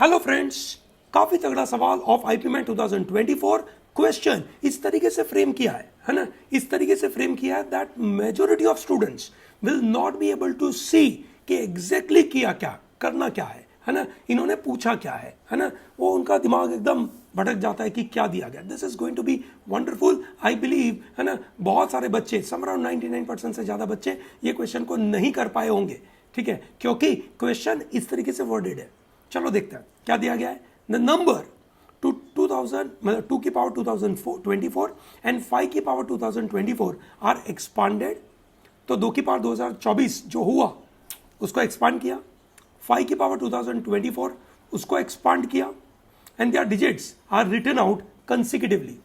Hello friends, काफी तगड़ा सवाल ऑफ आईपी मैन 2024 क्वेश्चन इस तरीके से फ्रेम किया है ना, इस तरीके से फ्रेम किया है that majority of students will not be able to see कि एग्जैक्टली किया क्या, करना क्या है ना, इन्होंने पूछा क्या है ना, वो उनका दिमाग एकदम भटक जाता है कि क्या दिया गया। This is going to be wonderful, I believe, है ना। बहुत सारे बच्चे, सम अराउंड 99% से ज्यादा बच्चे ये क्वेश्चन को नहीं कर पाए होंगे, ठीक है, क्योंकि क्वेश्चन इस तरीके से वर्डेड है। चलो देखते हैं क्या दिया गया है। द नंबर 2000 मतलब 2 की पावर 2024 एंड 5 की पावर 2024 आर एक्सपांडेड। तो 2 की पावर 2024 जो हुआ उसको एक्सपांड किया, 5 की पावर 2024 उसको एक्सपांड किया, and their digits are written out consecutively.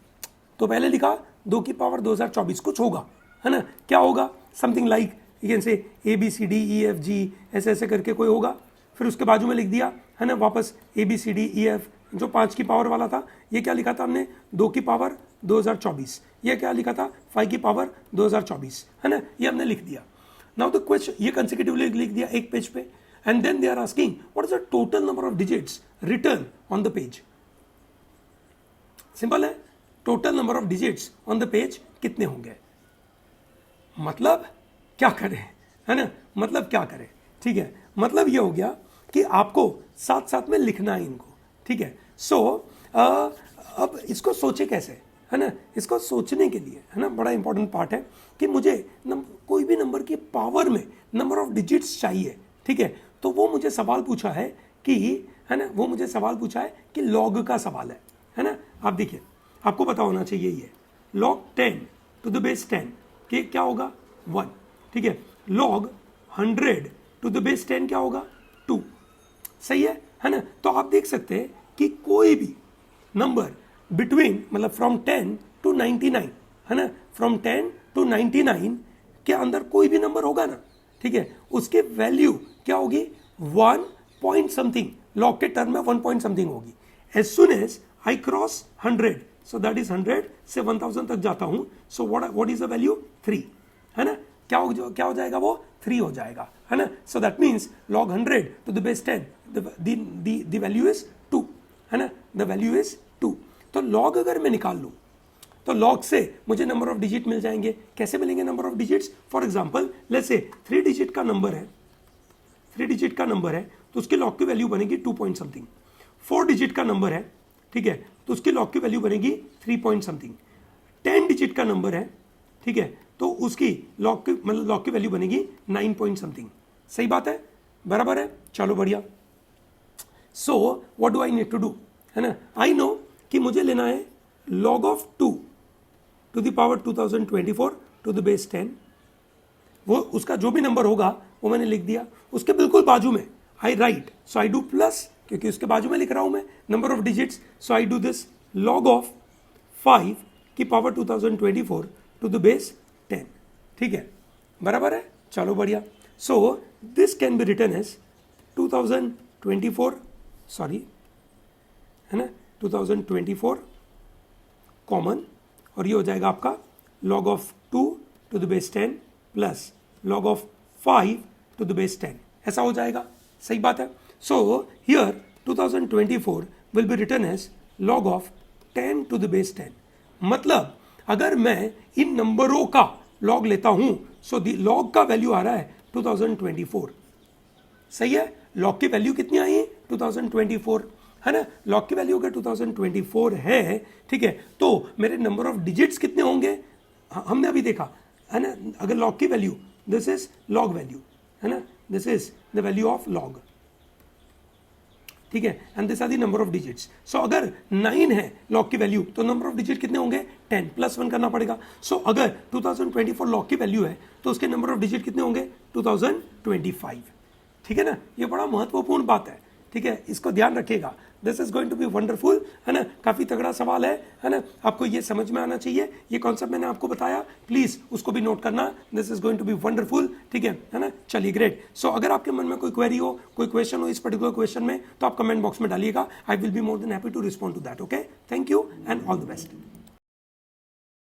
तो पहले लिखा 2 की पावर 2024 कुछ होगा, है ना, क्या होगा, something like you can say ABCDEFG ऐसे ऐसे करके कोई होगा। फिर उसके बाजू में लिख दिया, है ना, वापस ABCDEF जो 5 की पावर वाला था, ये क्या लिखा था हमने, 2 की पावर 2024, ये क्या लिखा था, 5 की पावर 2024, है ना, ये हमने लिख दिया। नाउ द क्वेश्चन, ये कंसेक्यूटिवली लिख दिया एक पेज पे, and then they are asking what is the total number of digits return on the page. Simple है, total number of digits on the page कितने होंगे। मतलब क्या करें, है ना, मतलब क्या करें, ठीक है, मतलब ये हो गया कि आपको साथ साथ में लिखना है इनको, ठीक है। सो अब इसको सोचे कैसे, है ना, इसको सोचने के लिए, है ना, बड़ा इंपॉर्टेंट पार्ट है कि मुझे कोई भी नंबर की पावर में नंबर ऑफ डिजिट्स चाहिए, ठीक है। तो वो मुझे सवाल पूछा है कि, है ना, वो मुझे सवाल पूछा है कि लॉग का सवाल है ना। आप देखिए, आपको पता होना चाहिए ये लॉग 10 टू द बेस 10 कि क्या होगा 1, ठीक है। लॉग 100 टू द बेस 10 क्या होगा 2, सही है ना। तो आप देख सकते हैं कि कोई भी नंबर बिटवीन मतलब फ्रॉम 10 टू 99, है ना, फ्रॉम 10 टू 99 के अंदर कोई भी नंबर होगा ना, ठीक है, उसके वैल्यू क्या होगी 1 पॉइंट समथिंग, लॉग के टर्म में 1 पॉइंट समथिंग होगी। As soon as I cross 100, so that is 100 से 1000 तक जाता हूं, so what is the value 3, है ना, क्या हो जाएगा वो 3 हो जाएगा, है ना। So that means log 100 to the base 10 the value is 2, है ना, द वैल्यू इज 2। तो लॉग अगर मैं निकाल लूं तो लॉग से मुझे नंबर ऑफ डिजिट मिल जाएंगे। कैसे मिलेंगे number of digits, for example let's say 3 digit का नंबर है, 3 डिजिट का नंबर है तो उसके लॉग की वैल्यू बनेगी 2 पॉइंट समथिंग। 4 डिजिट का नंबर है, ठीक है, तो उसकी लॉग की वैल्यू बनेगी 3 पॉइंट समथिंग। 10 डिजिट का नंबर है, ठीक है, तो उसकी लॉग की वैल्यू बनेगी 9 पॉइंट समथिंग। सही बात है, बराबर है, चलो बढ़िया। So what do I need to do, है ना, आई नो कि मुझे लेना है log of 2 to the power 2024 to the base 10। वो उसका जो भी नंबर होगा वो मैंने लिख दिया। उसके बिल्कुल बाजू में I write, so I do plus, क्योंकि उसके बाजू में लिख रहा हूं मैं number of digits, so I do this log of 5 की पावर 2024 टू द बेस 10, ठीक है, बराबर है, चलो बढ़िया। So this can be written as 2024, sorry, है ना, 2024 कॉमन, और ये हो जाएगा आपका log of 2 to the base 10 plus log of 5 to the base 10, ऐसा हो जाएगा, सही बात है। So here 2024 will be written as log of 10 to the base 10। मतलब अगर मैं इन नंबरों का log लेता हूं, सो द log का वैल्यू आ रहा है 2024, सही है। log की वैल्यू कितनी आई है 2024, है ना, log की वैल्यू अगर 2024 है, ठीक है, तो मेरे नंबर ऑफ डिजिट्स कितने होंगे हमने अभी देखा, है ना। अगर log की value, this is log value, है ना, this is the value of log, ठीक है, and this are the number of digits. So अगर 9 है log की वैल्यू तो नंबर ऑफ डिजिट कितने होंगे 10 प्लस 1 करना पड़ेगा। सो अगर 2024 log की वैल्यू है तो उसके नंबर ऑफ डिजिट कितने होंगे 2025, ठीक है ना। ये बड़ा महत्वपूर्ण बात है, ठीक है, इसको ध्यान रखिएगा। This is going to be wonderful, है ना, काफी तगड़ा सवाल है ना, आपको ये समझ में आना चाहिए। ये कॉन्सेप्ट मैंने आपको बताया, प्लीज उसको भी नोट करना। This is going to be wonderful, ठीक है ना, चलिए ग्रेट। सो अगर आपके मन में कोई क्वेरी हो, कोई क्वेश्चन हो इस पर्टिकुलर क्वेश्चन में, तो आप कमेंट बॉक्स में डालिएगा। I will be more than happy to respond to that. Okay, thank you and all the best.